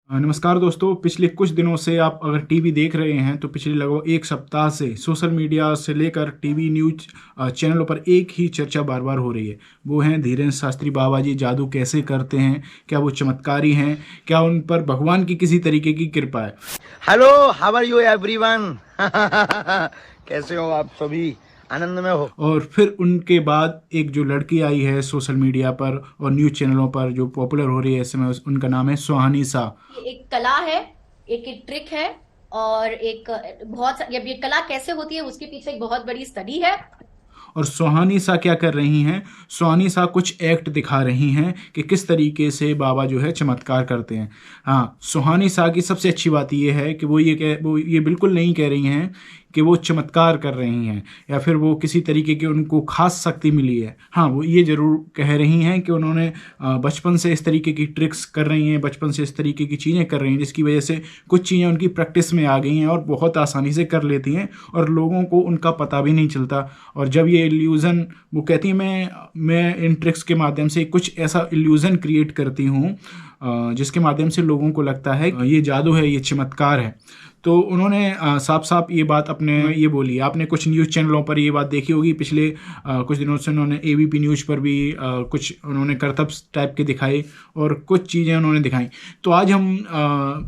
नमस्कार दोस्तों। पिछले कुछ दिनों से आप अगर टीवी देख रहे हैं तो पिछले लगभग एक सप्ताह से सोशल मीडिया से लेकर टीवी न्यूज चैनलों पर एक ही चर्चा बार बार हो रही है। वो हैं धीरेन्द्र शास्त्री बाबा जी जादू कैसे करते हैं, क्या वो चमत्कारी हैं, क्या उन पर भगवान की किसी तरीके की कृपा है। Hello, how are you everyone? कैसे हो आप सभी? आनंद में हो? और फिर उनके बाद एक जो लड़की आई है सोशल मीडिया पर और न्यूज चैनलों पर जो पॉपुलर हो रही है इस समय, उनका नाम है सुहानी सा। ये एक कला है, एक ट्रिक है और एक बहुत अब ये कला कैसे होती है उसके पीछे एक बहुत बड़ी स्टडी है। और सुहानी सा क्या कर रही हैं? सुहानी सा कुछ एक्ट दिखा रही हैं कि किस तरीके से बाबा जो है चमत्कार करते हैं। हाँ, सुहानी सा की सबसे अच्छी बात यह है कि वो ये बिल्कुल नहीं कह रही हैं कि वो चमत्कार कर रही हैं या फिर वो किसी तरीके की उनको खास शक्ति मिली है। हाँ, वो ये ज़रूर कह रही हैं कि उन्होंने बचपन से इस तरीके की ट्रिक्स कर रही हैं, बचपन से इस तरीके की चीज़ें कर रही हैं जिसकी वजह से कुछ चीज़ें उनकी प्रैक्टिस में आ गई हैं और बहुत आसानी से कर लेती हैं और लोगों को उनका पता भी नहीं चलता। और जब ये इल्यूज़न, वो कहती हैं मैं इन ट्रिक्स के माध्यम से कुछ ऐसा इल्यूज़न क्रिएट करती हूँ जिसके माध्यम से लोगों को लगता है ये जादू है, ये चमत्कार है। तो उन्होंने साफ साफ ये बात अपने ये बोली। आपने कुछ न्यूज़ चैनलों पर ये बात देखी होगी। पिछले कुछ दिनों से उन्होंने एबीपी न्यूज़ पर भी कुछ उन्होंने करतब टाइप के दिखाए और कुछ चीज़ें उन्होंने दिखाई। तो आज हम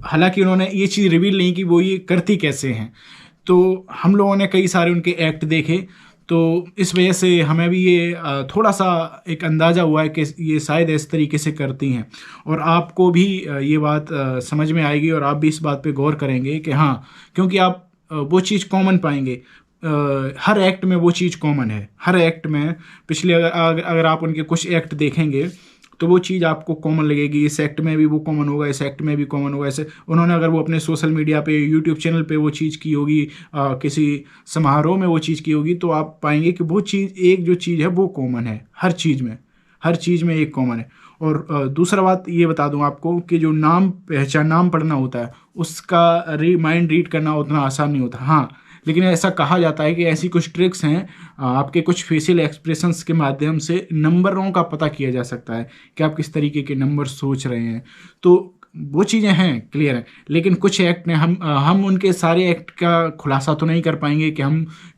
हालांकि उन्होंने ये चीज़ रिवील नहीं की वो ये करती कैसे हैं, तो हम लोगों ने कई सारे उनके एक्ट देखे, तो इस वजह से हमें भी ये थोड़ा सा एक अंदाज़ा हुआ है कि ये शायद इस तरीके से करती हैं। और आपको भी ये बात समझ में आएगी और आप भी इस बात पे गौर करेंगे कि हाँ, क्योंकि आप वो चीज़ कॉमन पाएंगे। हर एक्ट में वो चीज़ कॉमन है। हर एक्ट में पिछले अगर आप उनके कुछ एक्ट देखेंगे तो वो चीज़ आपको कॉमन लगेगी। इस एक्ट में भी वो कॉमन होगा, इस एक्ट में भी कॉमन होगा। ऐसे उन्होंने अगर वो अपने सोशल मीडिया पे, यूट्यूब चैनल पे वो चीज़ की होगी, किसी समारोह में वो चीज़ की होगी, तो आप पाएंगे कि वो चीज़, एक जो चीज़ है वो कॉमन है हर चीज़ में। हर चीज़ में एक कॉमन है। और दूसरा बात ये बता दूं आपको कि जो नाम पढ़ना होता है उसका माइंड रीड करना उतना आसान नहीं होता। हाँ, लेकिन ऐसा कहा जाता है कि ऐसी कुछ ट्रिक्स हैं, आपके कुछ फेशियल एक्सप्रेशंस के माध्यम से नंबरों का पता किया जा सकता है कि आप किस तरीके के नंबर सोच रहे हैं। तो वो चीज़ें हैं, क्लियर है। लेकिन कुछ एक्ट ने हम उनके सारे एक्ट का खुलासा तो नहीं कर पाएंगे कि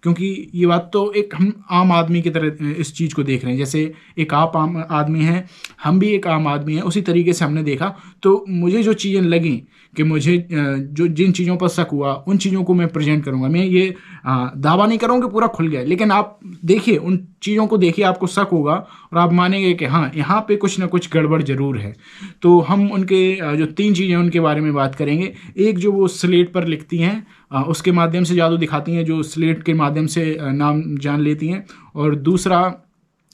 क्योंकि ये बात तो एक हम आम आदमी की तरह इस चीज़ को देख रहे हैं। जैसे एक आप आम आदमी है, हम भी एक आम आदमी है, उसी तरीके से हमने देखा। तो मुझे जो चीज़ें लगी कि मुझे जो जिन चीज़ों पर शक हुआ उन चीज़ों को मैं प्रेजेंट करूँगा। मैं ये दावा नहीं करूँगा कि पूरा खुल गया, लेकिन आप देखिए, उन चीज़ों को देखिए, आपको शक होगा और आप मानेंगे कि हाँ, यहाँ पे कुछ ना कुछ गड़बड़ ज़रूर है। तो हम उनके जो 3 चीज़ें उनके बारे में बात करेंगे। एक, जो वो स्लेट पर लिखती हैं, उसके माध्यम से जादू दिखाती हैं, जो स्लेट के माध्यम से नाम जान लेती हैं। और दूसरा,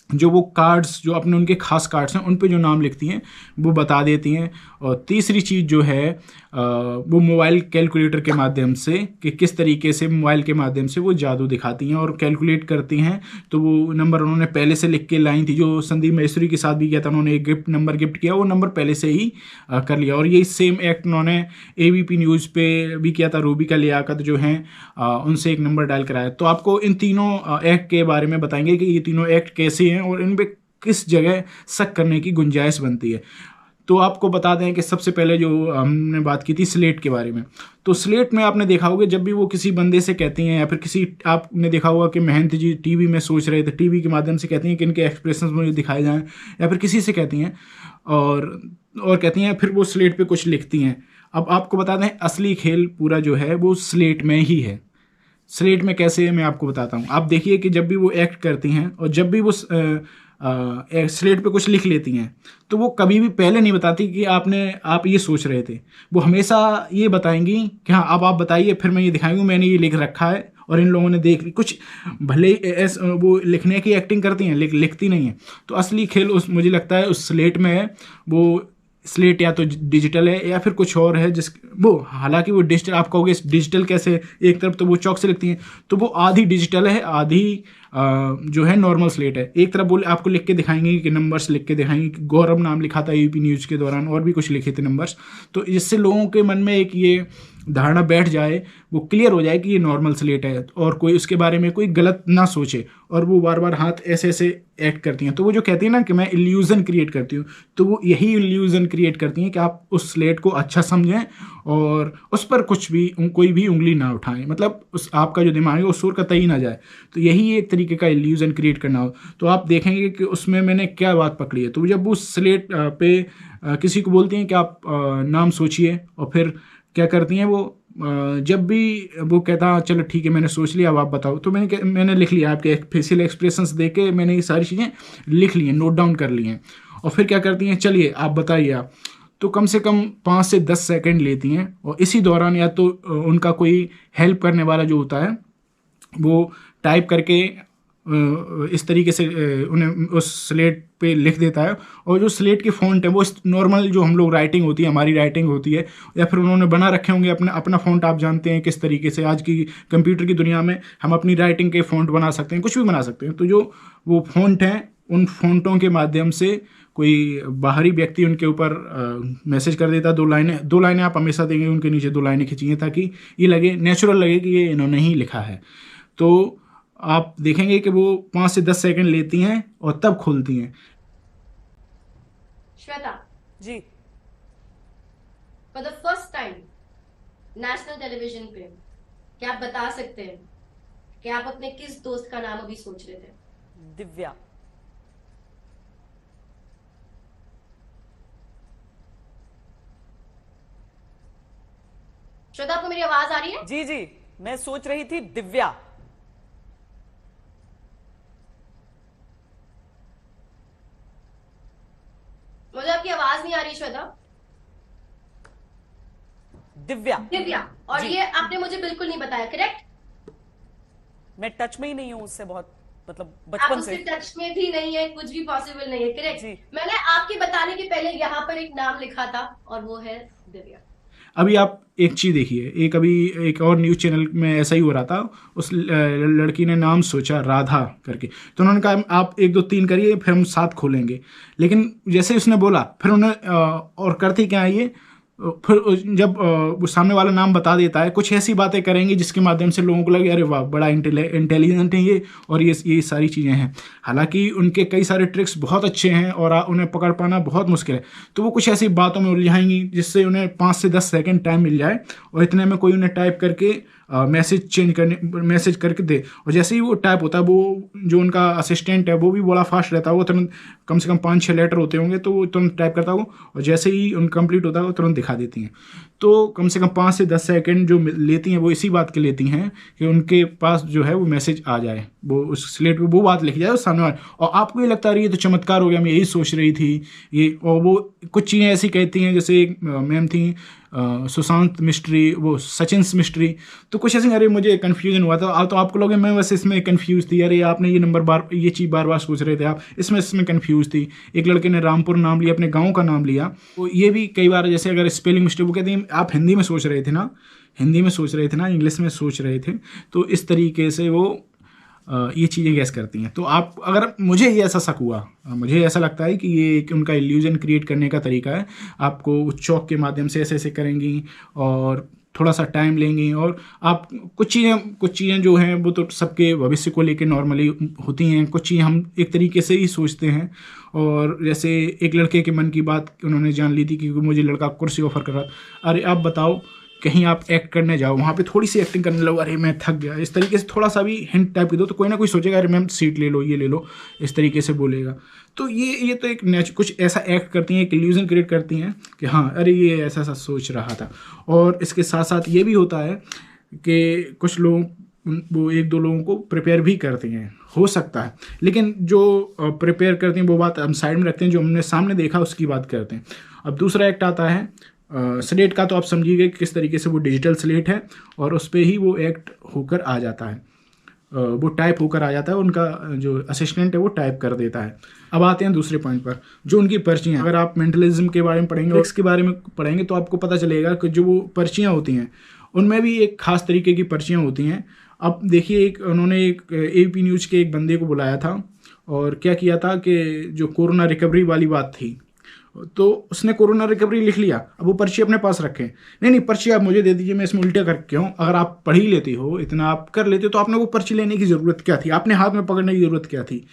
जो वो कार्ड्स, जो अपने उनके खास कार्ड्स हैं उन पे जो नाम लिखती हैं वो बता देती हैं। और तीसरी चीज़ जो है वो मोबाइल कैलकुलेटर के माध्यम से, कि किस तरीके से मोबाइल के माध्यम से वो जादू दिखाती हैं और कैलकुलेट करती हैं। तो वो नंबर उन्होंने पहले से लिख के लाई थी, जो संदीप महेश्वरी के साथ भी किया था। उन्होंने एक नंबर गिफ्ट किया, वो नंबर पहले से ही कर लिया। और ये सेम एक्ट उन्होंने एबीपी न्यूज़ पे भी किया था। रूबिका लियाकत जो हैं, उनसे एक नंबर डायल कराया। तो आपको इन तीनों एक्ट के बारे में बताएंगे कि ये तीनों एक्ट कैसे हैं और इन पे किस जगह शक करने की गुंजाइश बनती है। तो आपको बता दें कि सबसे पहले जो हमने बात की थी स्लेट के बारे में, तो स्लेट में आपने देखा होगा जब भी वो किसी बंदे से कहती हैं, या फिर किसी, आपने देखा होगा कि महंत जी टीवी में सोच रहे थे, टीवी के माध्यम से कहती हैं कि इनके एक्सप्रेशंस मुझे दिखाए जाएं, या फिर किसी से कहती हैं और कहती हैं, फिर वो स्लेट पे कुछ लिखती हैं। अब आपको बता दें असली खेल पूरा जो है वो स्लेट में ही है। स्लेट में कैसे है मैं आपको बताता हूँ। आप देखिए कि जब भी वो एक्ट करती हैं और जब भी वो स्लेट पे कुछ लिख लेती हैं, तो वो कभी भी पहले नहीं बताती कि आप ये सोच रहे थे। वो हमेशा ये बताएंगी कि हाँ, अब आप बताइए, फिर मैं ये दिखाऊंगी मैंने ये लिख रखा है और इन लोगों ने देख ली। कुछ भले वो लिखने की एक्टिंग करती हैं लेकिन लिखती नहीं है। तो असली खेल मुझे लगता है उस स्लेट में है। वो स्लेट या तो डिजिटल है या फिर कुछ और है, वो हालांकि वो डिजिटल, आप कहोगे डिजिटल कैसे, एक तरफ तो वो चौक से लिखती हैं, तो वो आधी डिजिटल है, आधी जो है नॉर्मल स्लेट है। एक तरफ बोले आपको लिख के दिखाएंगे कि नंबर्स लिख के दिखाएंगे कि गौरव नाम लिखा था यूपी न्यूज़ के दौरान, और भी कुछ लिखे थे नंबर्स। तो इससे लोगों के मन में एक ये धारणा बैठ जाए, वो क्लियर हो जाए कि ये नॉर्मल स्लेट है, और कोई उसके बारे में कोई गलत ना सोचे। और वो बार बार हाथ ऐसे ऐसे एक्ट करती हैं, तो वो जो कहती है ना कि मैं इल्यूज़न क्रिएट करती हूँ, तो वो यही इल्यूज़न क्रिएट करती हैं कि आप उस स्लेट को अच्छा समझें और उस पर कुछ भी कोई भी उंगली ना उठाएं, मतलब उस आपका जो दिमाग है उस ओर कतई ना जाए। तो यही एक तरीके का इल्यूज़न क्रिएट करना हो। तो आप देखेंगे कि उसमें मैंने क्या बात पकड़ी है। तो जब वो स्लेट पे किसी को बोलती हैं कि आप नाम सोचिए, और फिर क्या करती हैं वो, जब भी वो कहता चलो ठीक है मैंने सोच लिया अब आप बताओ, तो मैंने लिख लिया, आपके फेशियल एक्सप्रेशंस देख के मैंने ये सारी चीज़ें लिख ली हैं, नोट डाउन कर ली हैं। और फिर क्या करती हैं, चलिए आप बताइए आप। तो कम से कम 5 से 10 सेकंड लेती हैं, और इसी दौरान या तो उनका कोई हेल्प करने वाला जो होता है वो टाइप करके इस तरीके से उन्हें उस स्लेट पे लिख देता है, और जो स्लेट की फ़ॉन्ट है वो नॉर्मल जो हम लोग राइटिंग होती है, हमारी राइटिंग होती है, या फिर उन्होंने बना रखे होंगे अपना फ़ॉन्ट। आप जानते हैं किस तरीके से आज की कंप्यूटर की दुनिया में हम अपनी राइटिंग के फ़ॉन्ट बना सकते हैं, कुछ भी बना सकते हैं। तो जो वो फ़ॉन्ट हैं, उन फ़ॉन्टों के माध्यम से कोई बाहरी व्यक्ति उनके ऊपर मैसेज कर देता। 2 लाइनें आप हमेशा देंगे, उनके नीचे 2 लाइनें खींचिए ताकि ये लगे नेचुरल लगे कि ये इन्होंने ही लिखा है। तो आप देखेंगे कि वो 5 से 10 सेकंड लेती हैं और तब खोलती हैं। Shweta ji, for the first time national television पे क्या आप बता सकते हैं कि आप अपने किस दोस्त का नाम अभी सोच रहे थे? दिव्या। श्वेता, आपको मेरी आवाज आ रही है? जी जी, मैं सोच रही थी दिव्या। मुझे आपकी आवाज नहीं आ रही श्वेता। दिव्या। दिव्या, और जी। ये आपने मुझे बिल्कुल नहीं बताया, करेक्ट? मैं टच में ही नहीं हूं उससे बहुत, मतलब आप बचपन उसके से। टच में भी नहीं है, कुछ भी पॉसिबल नहीं है, जी। करेक्ट? मैंने आपके बताने के पहले यहाँ पर एक नाम लिखा था और वो है दिव्या। अभी आप एक चीज़ देखिए, अभी एक और न्यूज़ चैनल में ऐसा ही हो रहा था। उस लड़की ने नाम सोचा राधा करके, तो उन्होंने कहा आप 1 2 3 करिए फिर हम साथ खोलेंगे। लेकिन जैसे उसने बोला, फिर उन्हें और करती क्या है ये, फिर जब वो सामने वाला नाम बता देता है, कुछ ऐसी बातें करेंगे जिसके माध्यम से लोगों को लगे अरे वाह बड़ा इंटेलिजेंट है ये, और ये सारी चीज़ें हैं। हालांकि उनके कई सारे ट्रिक्स बहुत अच्छे हैं और उन्हें पकड़ पाना बहुत मुश्किल है। तो वो कुछ ऐसी बातों में उलझाएंगी जिससे उन्हें 5 से 10 सेकंड टाइम मिल जाए, और इतने में कोई उन्हें टाइप करके मैसेज करके दे। और जैसे ही वो टाइप होता है, वो जो उनका असिस्टेंट है वो भी बड़ा फास्ट रहता है, वो तुरंत कम से कम 5-6 लेटर होते होंगे, तो वो तुरंत टाइप करता हो, और जैसे ही उन कंप्लीट होता है वो तुरंत दिखा देती हैं। तो कम से कम 5 से 10 सेकंड जो लेती हैं वो इसी बात के लेती हैं कि उनके पास जो है वो मैसेज आ जाए, वो उस स्लेट पे वो बात लिख जाए उस सामने वाले। और आपको ये लगता है ये तो चमत्कार हो गया, मैं यही सोच रही थी ये। और वो कुछ चीज़ें ऐसी कहती हैं, जैसे एक मैम थी सुशांत मिस्ट्री, वो सचिन मिस्ट्री, तो कुछ ऐसे अरे मुझे कन्फ्यूजन हुआ था। तो आपको लगे मैं बस इसमें कंफ्यूज थी, अरे आपने ये नंबर ये चीज़ बार बार सोच रहे थे आप, इसमें कंफ्यूज थी। एक लड़के ने रामपुर नाम लिया, अपने गांव का नाम लिया। तो ये भी कई बार जैसे अगर स्पेलिंग मिस्टेक, वो कहते हैं आप हिंदी में सोच रहे थे ना, इंग्लिश में सोच रहे थे। तो इस तरीके से वो ये चीज़ें गैस करती हैं। तो आप अगर मुझे ये ऐसा शक हुआ, मुझे ऐसा लगता है कि ये एक उनका इल्यूजन क्रिएट करने का तरीका है। आपको चौक के माध्यम से ऐसे ऐसे करेंगी और थोड़ा सा टाइम लेंगी, और आप कुछ चीज़ें जो हैं वो तो सबके भविष्य को लेकर नॉर्मली होती हैं। कुछ चीज़ें हम एक तरीके से ही सोचते हैं। और जैसे एक लड़के के मन की बात उन्होंने जान ली थी कि मुझे लड़का कुर्सी ऑफर कर रहा, अरे आप बताओ कहीं आप एक्ट करने जाओ, वहाँ पे थोड़ी सी एक्टिंग करने लगो, अरे मैं थक गया, इस तरीके से थोड़ा सा भी हिंट टाइप की दो, तो कोई ना कोई सोचेगा अरे मैम सीट ले लो, ये ले लो, इस तरीके से बोलेगा। तो ये तो एक कुछ ऐसा एक्ट करती हैं, एक इल्यूजन क्रिएट करती हैं कि हाँ अरे ये ऐसा ऐसा सोच रहा था। और इसके साथ साथ ये भी होता है कि कुछ लोग वो 1-2 लोगों को प्रिपेयर भी करती हैं, हो सकता है। लेकिन जो प्रिपेयर करती हैं वो बात हम साइड में रखते हैं, जो हमने सामने देखा उसकी बात करते हैं। अब दूसरा एक्ट आता है स्लेट का, तो आप समझिएगा कि किस तरीके से वो डिजिटल स्लेट है और उस पर ही वो एक्ट होकर आ जाता है, वो टाइप होकर आ जाता है, उनका जो असिस्टेंट है वो टाइप कर देता है। अब आते हैं दूसरे पॉइंट पर, जो उनकी पर्चियाँ। अगर आप मेंटलिज्म के बारे में पढ़ेंगे और इसके बारे में पढ़ेंगे तो आपको पता चलेगा कि जो वो पर्चियाँ होती हैं उनमें भी एक खास तरीके की पर्चियाँ होती हैं, अब देखिए, एक उन्होंने एक एबीपी न्यूज़ के एक बंदे को बुलाया था और क्या किया था कि जो कोरोना रिकवरी वाली बात थी, तो उसने कोरोना रिकवरी लिख लिया। अब वो पर्ची अपने पास रखें, नहीं पर्ची आप मुझे दे दीजिए, मैं इसमें उल्टे करके हूँ। अगर आप पढ़ ही लेती हो, इतना आप कर लेते हो, तो आपने वो पर्ची लेने की ज़रूरत क्या थी, आपने हाथ में पकड़ने की ज़रूरत क्या थी।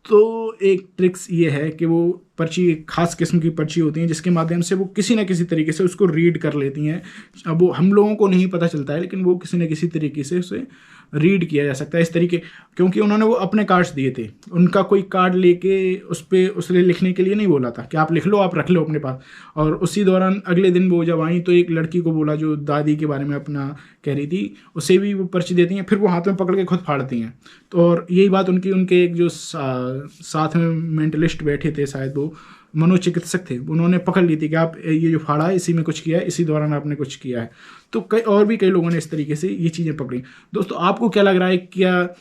तो एक ट्रिक्स ये है कि वो पर्ची एक खास किस्म की पर्ची होती है जिसके माध्यम से वो किसी न किसी तरीके से उसको रीड कर लेती हैं। अब वो हम लोगों को नहीं पता चलता है, लेकिन वो किसी न किसी तरीके से उसे रीड किया जा सकता है इस तरीके, क्योंकि उन्होंने वो अपने कार्ड्स दिए थे, उनका कोई कार्ड लेके उस पर उसने लिखने के लिए नहीं बोला था कि आप लिख लो, आप रख लो अपने पास। और उसी दौरान अगले दिन वो जब आई तो एक लड़की को बोला जो दादी के बारे में अपना कह रही थी, उसे भी वो पर्ची देती हैं, फिर वो हाथ में पकड़ के खुद फाड़ती हैं। तो और यही बात उनके एक जो साथ में मेंटलिस्ट बैठे थे, शायद वो मनोचिकित्सक थे, उन्होंने पकड़ ली थी कि आप ये जो फाड़ा है इसी में कुछ किया है, इसी दौरान आपने कुछ किया है। तो कई लोगों ने इस तरीके से ये चीज़ें पकड़ी। दोस्तों आपको क्या लग रहा है, क्या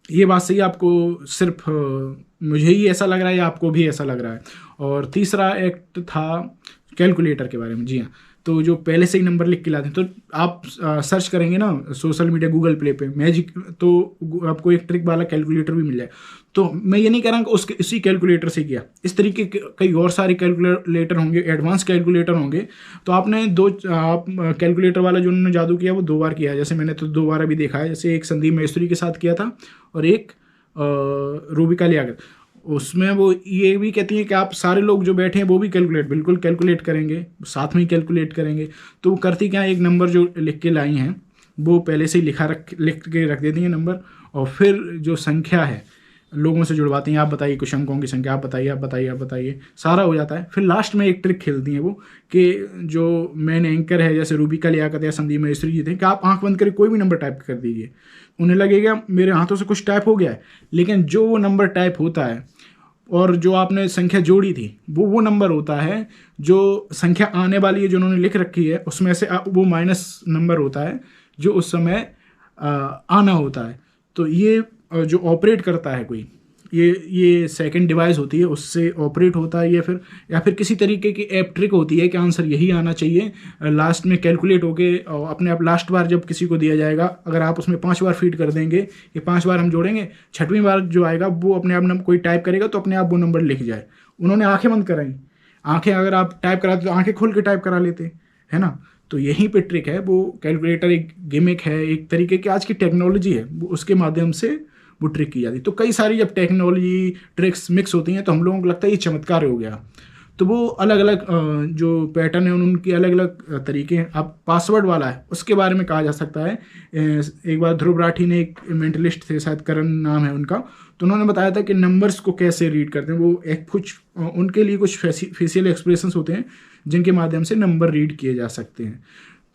ये बात सही है, आपको सिर्फ मुझे ही ऐसा लग रहा है या आपको भी ऐसा लग रहा है? और तीसरा एक्ट था कैलकुलेटर के बारे में। जी हाँ, तो जो पहले से ही नंबर लिख के लाते हैं, तो आप सर्च करेंगे ना सोशल मीडिया गूगल प्ले पे मैजिक, तो आपको एक ट्रिक वाला कैलकुलेटर भी मिल जाए। तो मैं ये नहीं कह रहा कि उसके इसी कैलकुलेटर से किया, इस तरीके के कई और सारे कैलकुलेटर होंगे, एडवांस कैलकुलेटर होंगे। तो आपने आप कैलकुलेटर वाला जो उन्होंने जादू किया वो 2 बार किया है, जैसे मैंने तो 2 बार अभी देखा है। जैसे एक संदीप महेश्वरी के साथ किया था और एक रूबिका लियाकत। उसमें वो ये भी कहती है कि आप सारे लोग जो बैठे हैं वो भी बिल्कुल कैलकुलेट करेंगे, साथ में ही कैलकुलेट करेंगे। तो वो करती क्या, एक नंबर जो लिख के लाई हैं वो पहले से ही लिख के रख देती हैं नंबर, और फिर जो संख्या है लोगों से जुड़वाती हैं, आप बताइए कुछ अंकों की संख्या, आप बताइए, सारा हो जाता है। फिर लास्ट में एक ट्रिक खेलती हैं वो कि जो मेन एंकर है, जैसे रूबिका लियाकत या संदीप महेश्वरी जी थे, कि आप आंख बंद करके कोई भी नंबर टाइप कर दीजिए। उन्हें लगेगा मेरे हाथों से कुछ टाइप हो गया है, लेकिन जो वो नंबर टाइप होता है और जो आपने संख्या जोड़ी थी वो नंबर होता है। जो संख्या आने वाली है जो उन्होंने लिख रखी है उसमें से वो माइनस नंबर होता है जो उस समय आना होता है। तो ये जो ऑपरेट करता है कोई, ये सेकंड डिवाइस होती है, उससे ऑपरेट होता है। ये फिर या फिर किसी तरीके की ऐप ट्रिक होती है कि आंसर यही आना चाहिए, लास्ट में कैलकुलेट होके अपने आप लास्ट बार जब किसी को दिया जाएगा, अगर आप उसमें 5 बार फीड कर देंगे कि 5 बार हम जोड़ेंगे, 6वीं बार जो आएगा वो अपने आप कोई टाइप करेगा तो अपने आप वो नंबर लिख जाए। उन्होंने आंखें बंद कराई, आंखें अगर आप टाइप कराते तो आंखें खोल के टाइप करा लेते, है ना। तो यहीं पे ट्रिक है, वो कैलकुलेटर एक गिमिक है, एक तरीके की आज की टेक्नोलॉजी है, वो उसके माध्यम से वो ट्रिक की जाती है। तो कई सारी जब टेक्नोलॉजी ट्रिक्स मिक्स होती हैं तो हम लोगों को लगता है ये चमत्कार हो गया। तो वो अलग अलग जो पैटर्न है उनकी अलग अलग तरीके हैं। अब पासवर्ड वाला है उसके बारे में कहा जा सकता है। एक बार ध्रुव राठी ने, एक मेंटलिस्ट थे शायद, करण नाम है उनका, तो उन्होंने बताया था कि नंबर्स को कैसे रीड करते हैं। वो एक कुछ उनके लिए कुछ फेशियल एक्सप्रेशंस होते हैं जिनके माध्यम से नंबर रीड किए जा सकते हैं।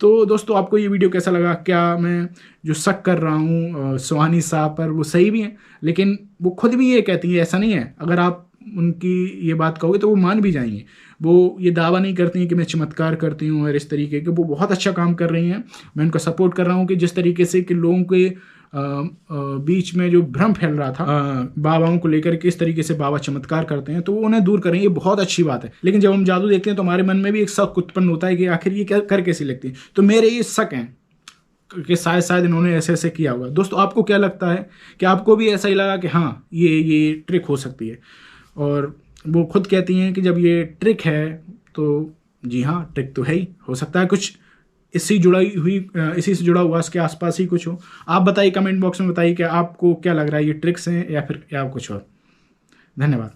तो दोस्तों आपको ये वीडियो कैसा लगा? क्या मैं जो शक कर रहा हूँ सुहानी साहब पर वो सही भी है? लेकिन वो खुद भी ये कहती है, ऐसा नहीं है। अगर आप उनकी ये बात कहोगे तो वो मान भी जाएंगे। वो ये दावा नहीं करती हैं कि मैं चमत्कार करती हूँ और इस तरीके के, वो बहुत अच्छा काम कर रही हैं। मैं उनका सपोर्ट कर रहा हूँ कि जिस तरीके से कि लोगों के बीच में जो भ्रम फैल रहा था बाबाओं को लेकर, किस तरीके से बाबा चमत्कार करते हैं, तो वो उन्हें दूर करें, ये बहुत अच्छी बात है। लेकिन जब हम जादू देखते हैं तो हमारे मन में भी एक शक उत्पन्न होता है कि आखिर ये क्या कर कैसे लगती है। तो मेरे ये शक हैं कि शायद इन्होंने ऐसे ऐसे किया होगा। दोस्तों आपको क्या लगता है कि आपको भी ऐसा ही लगा कि हाँ ये ट्रिक हो सकती है? और वो खुद कहती हैं कि जब ये ट्रिक है तो जी हाँ, ट्रिक तो है ही, हो सकता है कुछ इसी से जुड़ा हुआ, इसके आसपास ही कुछ हो। आप बताइए, कमेंट बॉक्स में बताइए कि आपको क्या लग रहा है, ये ट्रिक्स हैं या फिर क्या कुछ और। धन्यवाद।